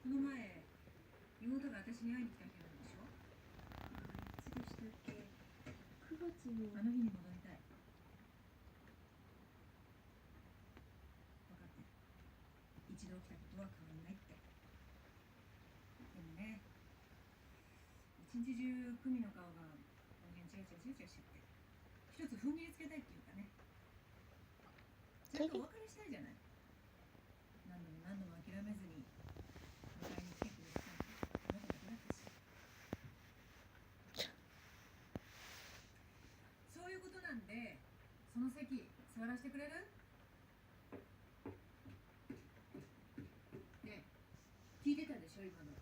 この前妹が私に会いに来た日なんでしょ。いつでしたっけ。9月の。あの日に戻りたい。分かってる。一度起きたことは変わんないって。でもね、一日中久美の顔がこの辺チラチラチラチラしちゃって、一つ踏ん切りつけたいっていうかね、ちゃんとお別れしたいじゃない。何度も何度も諦めずに迎えに来てくれてたのあなただけだったし。そういうことなんで、その席座らせてくれる？ねえ、聞いてたでしょ今の。